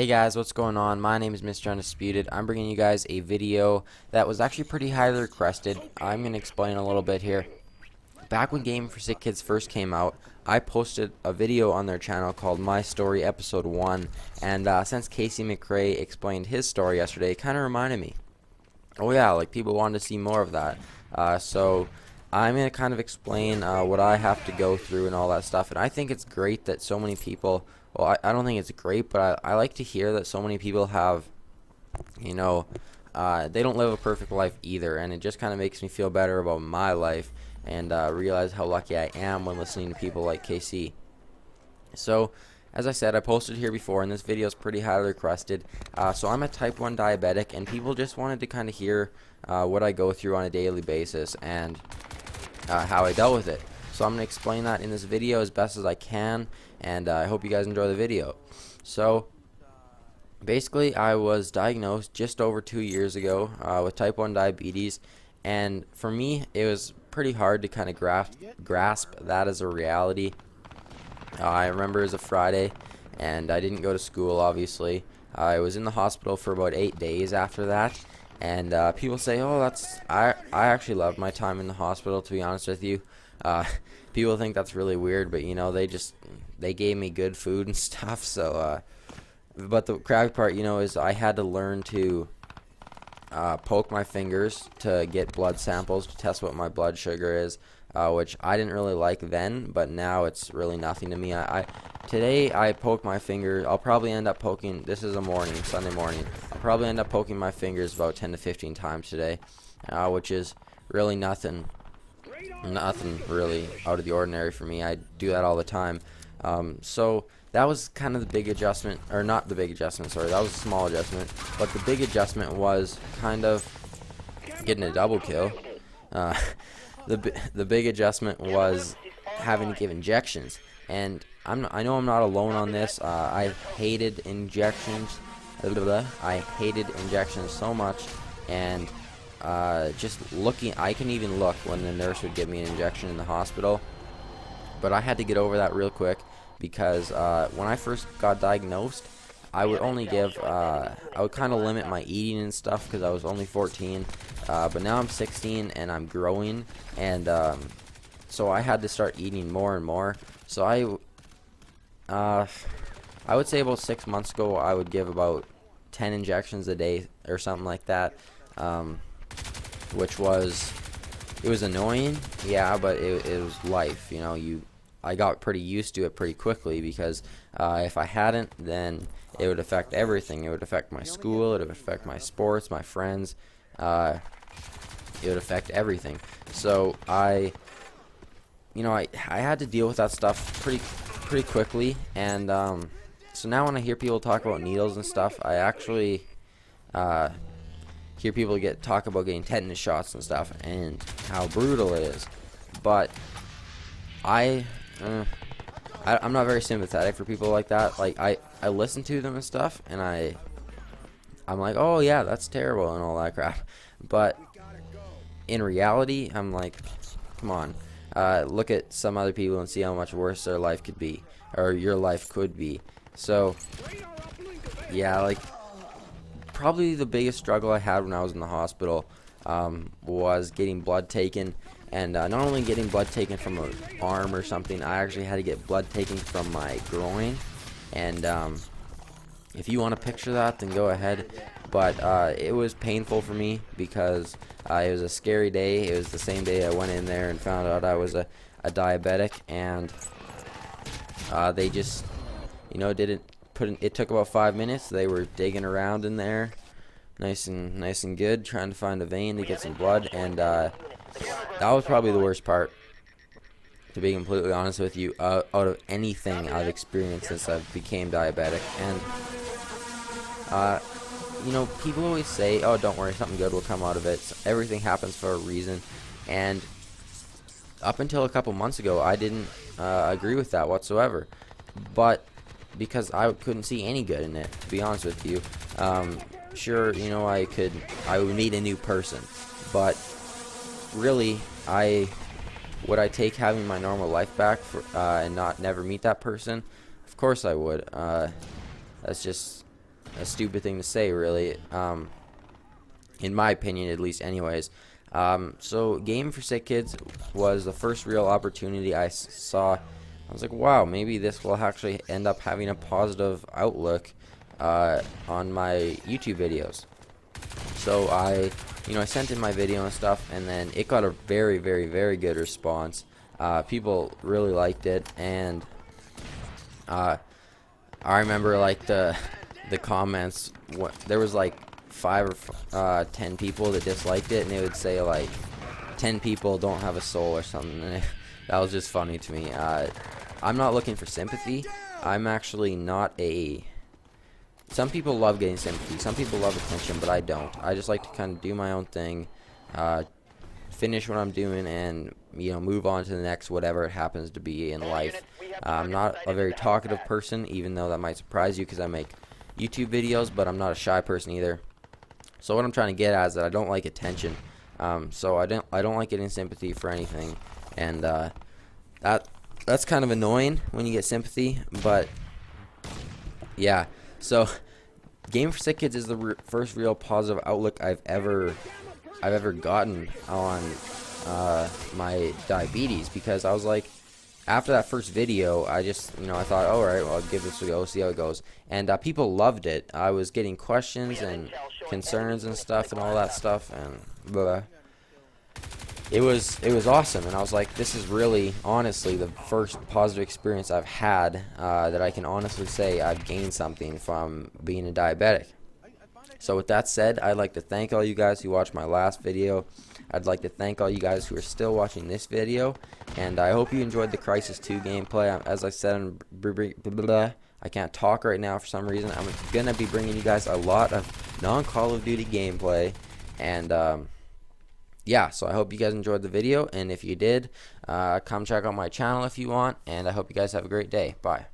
Hey guys, what's going on? My name is Mr. Undisputed. I'm bringing you guys a video that was actually pretty highly requested. I'm going to explain a little bit here. Back when Game for Sick Kids first came out, I posted a video on their channel called MyStory Episode 1, and since Casey McRae explained his story yesterday, it kind of reminded me, oh yeah, like people wanted to see more of that. So I'm going to kind of explain what I have to go through and all that stuff, and I think it's great that so many people, well, I don't think it's great, but I like to hear that so many people have, they don't live a perfect life either, and it just kind of makes me feel better about my life and realize how lucky I am when listening to people like KC. So, as I said, I posted here before, and this video is pretty highly requested. So I'm a type 1 diabetic, and people just wanted to kind of hear what I go through on a daily basis and how I dealt with it. So I'm going to explain that in this video as best as I can, and I hope you guys enjoy the video. So basically, I was diagnosed just over 2 years ago with type 1 diabetes, and for me it was pretty hard to kind of grasp that as a reality. I remember it was a Friday, and I didn't go to school, obviously. I was in the hospital for about 8 days after that, and people say, oh, I actually loved my time in the hospital, to be honest with you. People think that's really weird, but they gave me good food and stuff. So but the crappy part, is I had to learn to poke my fingers to get blood samples to test what my blood sugar is, which I didn't really like then, but now it's really nothing to me. Today I poke my finger. I'll probably end up poking, this is Sunday morning, I'll probably end up poking my fingers about 10 to 15 times today, which is really nothing really out of the ordinary for me. I do that all the time. So that was kind of the big adjustment, or not the big adjustment, sorry, that was a small adjustment, but the big adjustment was kind of getting a double kill. The big adjustment was having to give injections, and I know I'm not alone on this. I hated injections. I hated injections so much, and just looking, I can even look when the nurse would give me an injection in the hospital, but I had to get over that real quick because when I first got diagnosed, I would only give, I would kind of limit my eating and stuff because I was only 14, but now I'm 16 and I'm growing, and so I had to start eating more and more. So I would say about 6 months ago, I would give about 10 injections a day or something like that, which was, it was annoying, yeah, but it was life, I got pretty used to it pretty quickly because if I hadn't, then it would affect everything. It would affect my school, it would affect my sports, my friends, it would affect everything. So I had to deal with that stuff pretty quickly, and so now when I hear people talk about needles and stuff, I actually hear people talk about getting tetanus shots and stuff and how brutal it is, but I'm not very sympathetic for people like that. Like I listen to them and stuff, and I'm like, oh yeah, that's terrible and all that crap, but in reality, I'm like, come on, look at some other people and see how much worse their life could be, or your life could be. So yeah, like probably the biggest struggle I had when I was in the hospital was getting blood taken, and not only getting blood taken from an arm or something, I actually had to get blood taken from my groin, and if you want to picture that, then go ahead, but it was painful for me because it was a scary day. It was the same day I went in there and found out I was a diabetic, and they just didn't it took about 5 minutes. They were digging around in there nice and good, trying to find a vein to get some blood, and that was probably the worst part, to be completely honest with you, out of anything I've experienced since I became diabetic. And people always say, oh, don't worry, something good will come out of it. So everything happens for a reason, and up until a couple months ago, I didn't agree with that whatsoever, but because I couldn't see any good in it, to be honest with you. Sure, I would need a new person, but really, would I take having my normal life back and never meet that person? Of course I would. That's just a stupid thing to say, really, in my opinion, at least. Anyways, so Game for Sick Kids was the first real opportunity I saw. I was like, wow, maybe this will actually end up having a positive outlook on my YouTube videos. So I sent in my video and stuff, and then it got a very, very, very good response. People really liked it, and I remember like the comments. There was like 5 or 10 people that disliked it, and they would say like 10 people don't have a soul or something. And that was just funny to me. I'm not looking for sympathy. I'm actually not a. Some people love getting sympathy. Some people love attention, but I don't. I just like to kind of do my own thing, finish what I'm doing, and move on to the next whatever it happens to be in life. I'm not a very talkative person, even though that might surprise you because I make YouTube videos, but I'm not a shy person either. So what I'm trying to get at is that I don't like attention. So I don't like getting sympathy for anything, and that's kind of annoying when you get sympathy. But yeah, so Game for Sick Kids is the first real positive outlook I've ever gotten on my diabetes, because I was like, after that first video, I just, I thought, all right, well, I'll give this a go, see how it goes. And people loved it. I was getting questions and concerns and stuff and all that stuff, and blah. It was awesome. And I was like, this is really, honestly, the first positive experience I've had that I can honestly say I've gained something from being a diabetic. So with that said, I'd like to thank all you guys who watched my last video. I'd like to thank all you guys who are still watching this video, and I hope you enjoyed the Crysis 2 gameplay. As I said, I can't talk right now for some reason. I'm going to be bringing you guys a lot of non-Call of Duty gameplay, and yeah, so I hope you guys enjoyed the video, and if you did, come check out my channel if you want, and I hope you guys have a great day. Bye.